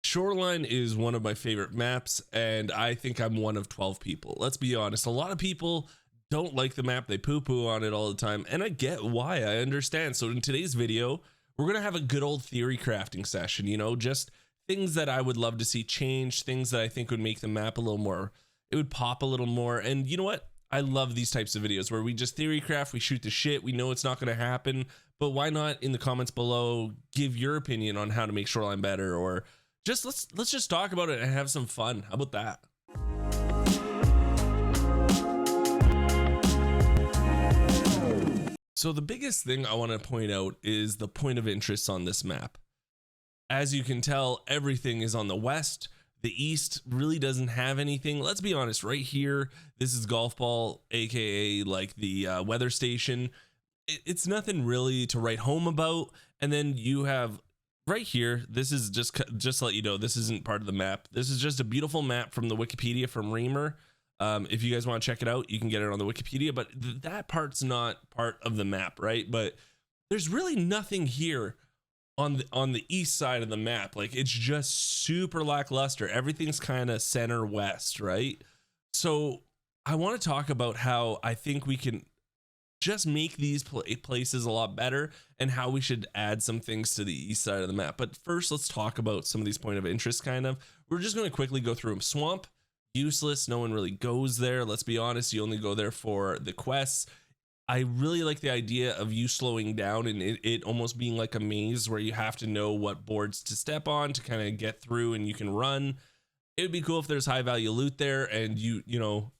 Shoreline is one of my favorite maps, and I think I'm one of 12 people. Let's be honest. A lot of people don't like the map. They poo-poo on it all the time, and I get why. I understand. So in today's video, we're going to have a good old theory crafting session, you know, just things that I would love to see change, things that I think would make the map a little more, it would pop a little more. And you know what? I love these types of videos where we just theory craft, we shoot the shit, we know it's not going to happen, but why not in the comments below give your opinion on how to make Shoreline better, or just let's just talk about it and have some fun. How about that? So the biggest thing I want to point out is the point of interest on this map. As you can tell, everything is on the west. The east really doesn't have anything. Let's be honest, right here, this is Golf Ball, aka like the weather station. It's nothing really to write home about. And then you have right here, this is just to let you know, this isn't part of the map. This is just a beautiful map from the Wikipedia from Reamer. If you guys want to check it out, you can get it on the Wikipedia, but that part's not part of the map, right? But there's really nothing here on the east side of the map. Like, it's just super lackluster. Everything's kind of center west, right? So I want to talk about how I think we can just make these places a lot better, and how we should add some things to the east side of the map. But first, let's talk about some of these point of interest. Kind of, we're just going to quickly go through them. Swamp, useless, no one really goes there. Let's be honest, you only go there for the quests. I really like the idea of you slowing down and it almost being like a maze where you have to know what boards to step on to kind of get through, and you can run. It would be cool if there's high value loot there, and you know,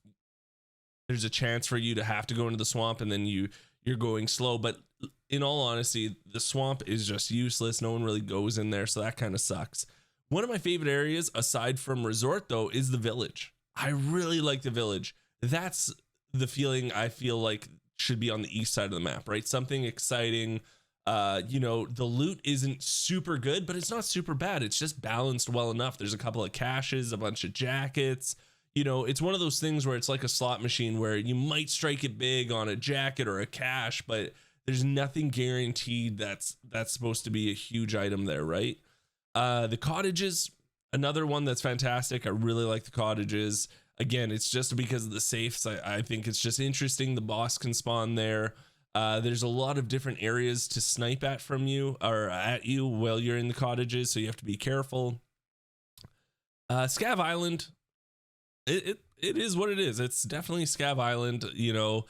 there's a chance for you to have to go into the swamp, and then you're going slow. But in all honesty, the swamp is just useless. No one really goes in there, so that kind of sucks. One of my favorite areas aside from resort though is the village. I really like the village. That's the feeling I feel like should be on the east side of the map, right? Something exciting. You know, the loot isn't super good, but it's not super bad. It's just balanced well enough. There's a couple of caches, a bunch of jackets. You know, it's one of those things where it's like a slot machine where you might strike it big on a jacket or a cache, but there's nothing guaranteed that's supposed to be a huge item there, right? The cottages, another one that's fantastic. I really like the cottages. Again, it's just because of the safes. I think it's just interesting. The boss can spawn there. There's a lot of different areas to snipe at from you, or at you while you're in the cottages, so you have to be careful. Scav Island, it is what it is. It's definitely Scav Island. You know,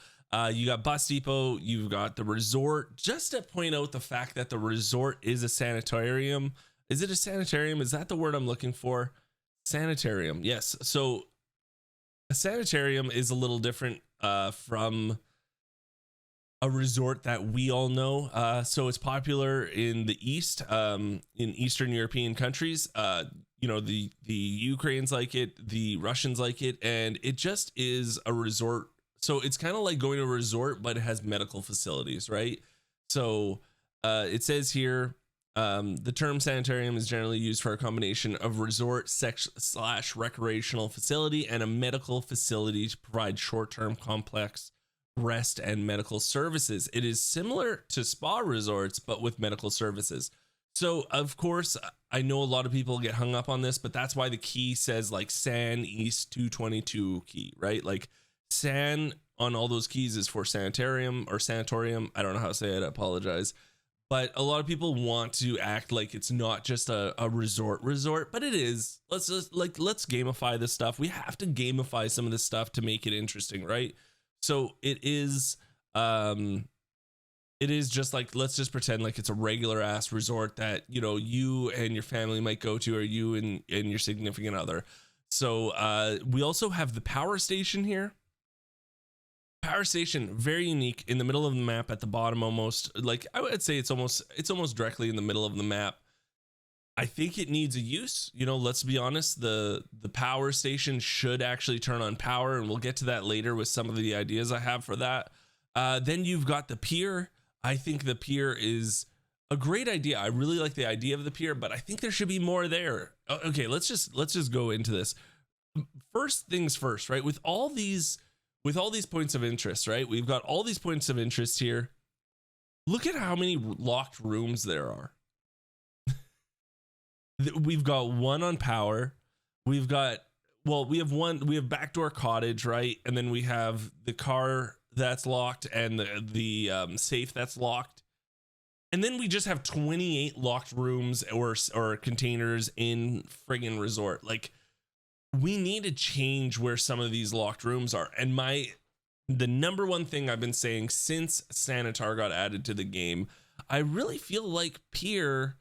you got Bus Depot, you've got the resort. Just to point out the fact that the resort is a sanitarium. Is it a sanitarium? Is that the word I'm looking for? Sanitarium, yes. So a sanitarium is a little different from a resort that we all know. So it's popular in the East, in Eastern European countries. You know, the Ukrainians like it, the Russians like it, and it just is a resort. So it's kind of like going to a resort, but it has medical facilities, right? So it says here, the term sanitarium is generally used for a combination of resort / recreational facility and a medical facility to provide short-term complex rest and medical services. It is similar to spa resorts, but with medical services. So of course, I know a lot of people get hung up on this, but that's why the key says like San East 222 key, right? Like San on all those keys is for sanitarium or sanatorium. I don't know how to say it. I apologize. But a lot of people want to act like it's not just a resort, but it is. Let's gamify this stuff. We have to gamify some of this stuff to make it interesting, right? So it is just like, let's just pretend like it's a regular ass resort that, you know, you and your family might go to, or you and your significant other. So we also have the power station here. Power station, very unique, in the middle of the map at the bottom, almost. Like, I would say it's almost directly in the middle of the map. I think it needs a use. You know, let's be honest, the power station should actually turn on power, and we'll get to that later with some of the ideas I have for that. Then you've got the pier. I think the pier is a great idea. I really like the idea of the pier, but I think there should be more there. Okay, let's just go into this. First things first, right? With all these points of interest, right? We've got all these points of interest here. Look at how many locked rooms there are. We've got one on power. We've got, well, we have backdoor cottage, right? And then we have the car that's locked and the safe that's locked. And then we just have 28 locked rooms or containers in friggin' resort. Like, we need to change where some of these locked rooms are. And the number one thing I've been saying since Sanitar got added to the game, I really feel like Pier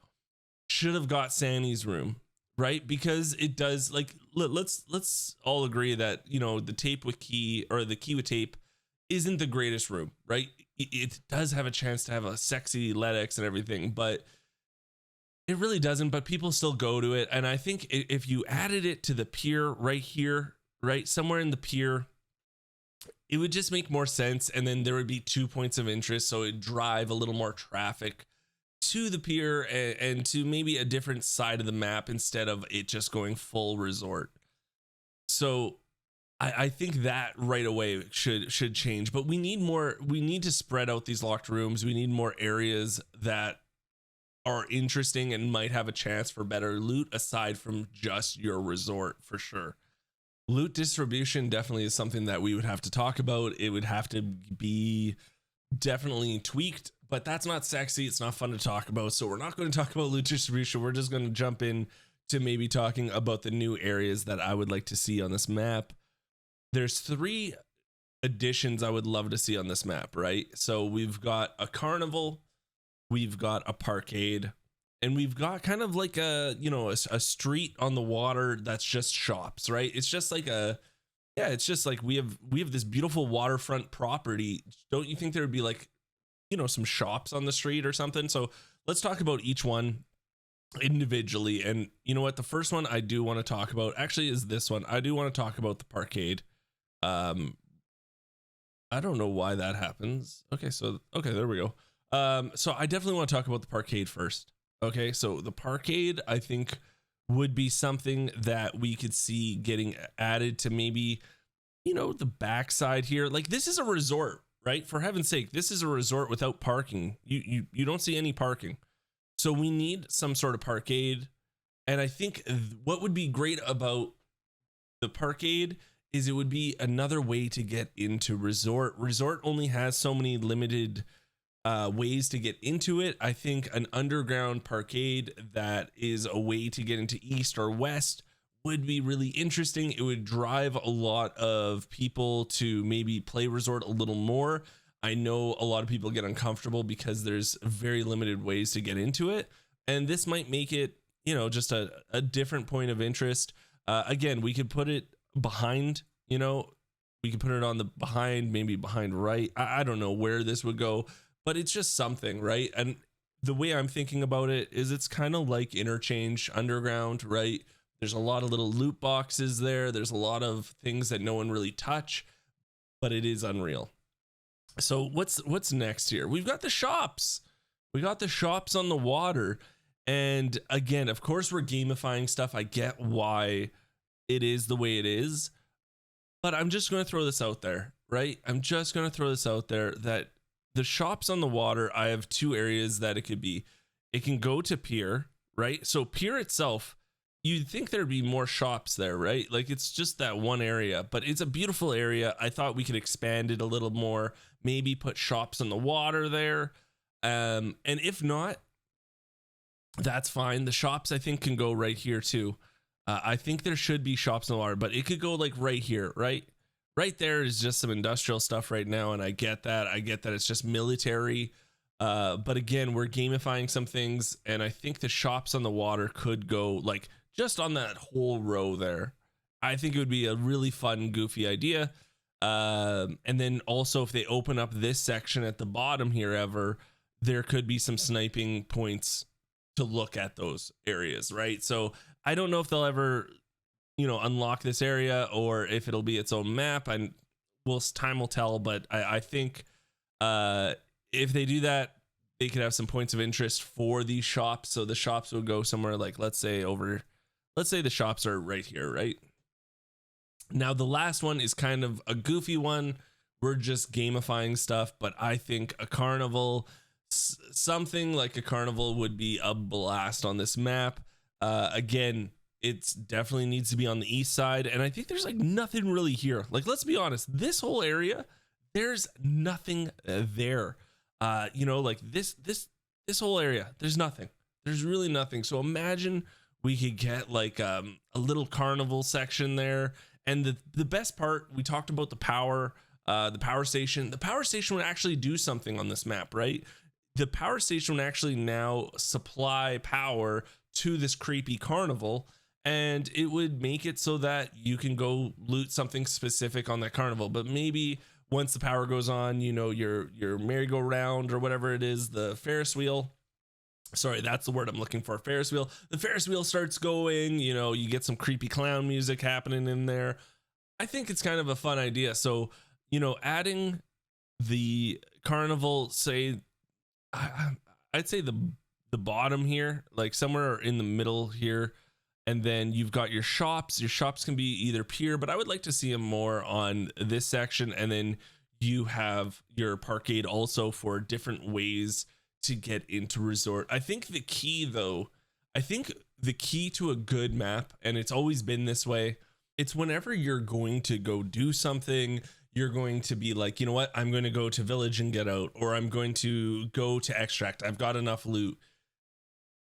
should have got Sanny's room, right? Because it does, like, let's all agree that, you know, the tape with key, or the key with tape, isn't the greatest room, right? It does have a chance to have a sexy LEDX and everything, but it really doesn't. But people still go to it. And I think if you added it to the pier right here, right, somewhere in the pier, it would just make more sense. And then there would be 2 points of interest, so it'd drive a little more traffic to the pier and to maybe a different side of the map instead of it just going full resort. So I think that right away should change. But we need more. We need to spread out these locked rooms. We need more areas that are interesting and might have a chance for better loot aside from just your resort, for sure. Loot distribution definitely is something that we would have to talk about. It would have to be definitely tweaked, but that's not sexy. It's not fun to talk about. So we're not going to talk about loot distribution. We're just going to jump in to maybe talking about the new areas that I would like to see on this map. There's 3 additions I would love to see on this map, right? So we've got a carnival, we've got a parkade, and we've got kind of like a, you know, a street on the water that's just shops, right? It's just like it's just like we have this beautiful waterfront property. Don't you think there would be, like, you know, some shops on the street or something? So let's talk about each one individually. And you know what, the first one I do want to talk about actually is this one. I do want to talk about the parkade. I don't know why that happens. Okay, there we go. So I definitely want to talk about the parkade first. Okay, so the parkade, I think, would be something that we could see getting added to maybe, you know, the backside here. Like, this is a resort, right? For heaven's sake, this is a resort without parking. You don't see any parking. So we need some sort of parkade. And I think what would be great about the parkade is it would be another way to get into resort. Resort only has so many limited ways to get into it. I think an underground parkade that is a way to get into east or west would be really interesting. It would drive a lot of people to maybe play resort a little more. I know a lot of people get uncomfortable because there's very limited ways to get into it, and this might make it, you know, just a different point of interest. Again, we could put it behind, you know, we could put it on the behind, maybe behind right. I don't know where this would go, but it's just something, right? And the way I'm thinking about it is it's kind of like Interchange Underground, right? There's a lot of little loot boxes there. There's a lot of things that no one really touch, but it is unreal. So what's next here? We've got the shops. We got the shops on the water. And again, of course, we're gamifying stuff. I get why it is the way it is, but I'm just going to throw this out there, right? I'm just going to throw this out there that the shops on the water, I have 2 areas that it could be. It can go to Pier, right? So Pier itself, you'd think there'd be more shops there, right? Like, it's just that one area, but it's a beautiful area. I thought we could expand it a little more, maybe put shops on the water there. And if not, that's fine. The shops, I think, can go right here too. I think there should be shops in the water, but it could go like right here, right? Right there is just some industrial stuff right now, and I get that. I get that it's just military. But again, we're gamifying some things, and I think the shops on the water could go like just on that whole row there. I think it would be a really fun, goofy idea. And then also, if they open up this section at the bottom here there could be some sniping points to look at those areas, right? So I don't know if they'll ever, you know, unlock this area or if it'll be its own map, and time will tell. But I think if they do that, they could have some points of interest for these shops. So the shops would go somewhere like, let's say the shops are right here, right? Now the last one is kind of a goofy one. We're just gamifying stuff, but I think a carnival, something like a carnival would be a blast on this map. Again, it's definitely needs to be on the east side, and I think there's like nothing really here. Like, let's be honest, this whole area, there's nothing there. You know, like this whole area, there's nothing. There's really nothing. So imagine we could get like a little carnival section there. And the best part, we talked about the power station. The power station would actually do something on this map, right? The power station would actually now supply power to this creepy carnival, and it would make it so that you can go loot something specific on that carnival. But maybe once the power goes on, you know, your merry-go-round or whatever it is, the Ferris wheel, sorry, that's the word I'm looking for, Ferris wheel. The Ferris wheel starts going, you know, you get some creepy clown music happening in there. I think it's kind of a fun idea. So, you know, adding the carnival, say, I'd say the bottom here, like somewhere in the middle here, and then you've got your shops. Your shops can be either pier, but I would like to see them more on this section, and then you have your parkade also for different ways to get into resort. I think the key, though, I think the key to a good map, and it's always been this way, it's whenever you're going to go do something, you're going to be like, you know what, I'm going to go to village and get out, or I'm going to go to extract, I've got enough loot.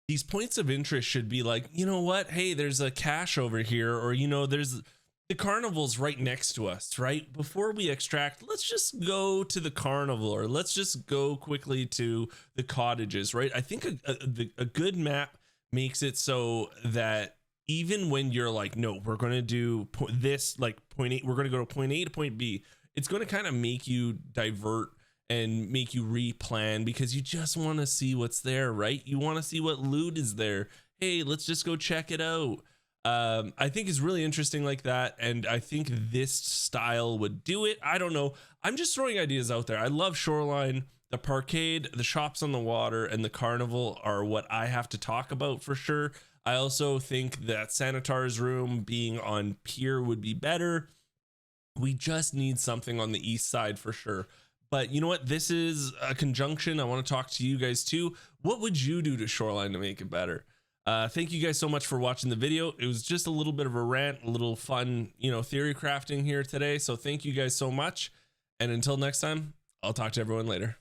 These points of interest should be like, you know what, hey, there's a cache over here, or, you know, there's the carnival's right next to us, right? Before we extract, let's just go to the carnival, or let's just go quickly to the cottages, right? I think a good map makes it so that even when you're like, no, we're going to do this, like point 8, we're going to go to point A to point B, it's going to kind of make you divert and make you replan, because you just want to see what's there, right? You want to see what loot is there. Hey, let's just go check it out. I think it's really interesting like that, and I think this style would do it. I don't know, I'm just throwing ideas out there. I love Shoreline. The parkade, the shops on the water, and the carnival are what I have to talk about for sure. I also think that Sanitar's room being on pier would be better. We just need something on the east side for sure. But you know what? This is a conjunction. I want to talk to you guys too. What would you do to Shoreline to make it better? Thank you guys so much for watching the video. It was just a little bit of a rant, a little fun, you know, theory crafting here today. So thank you guys so much. And until next time, I'll talk to everyone later.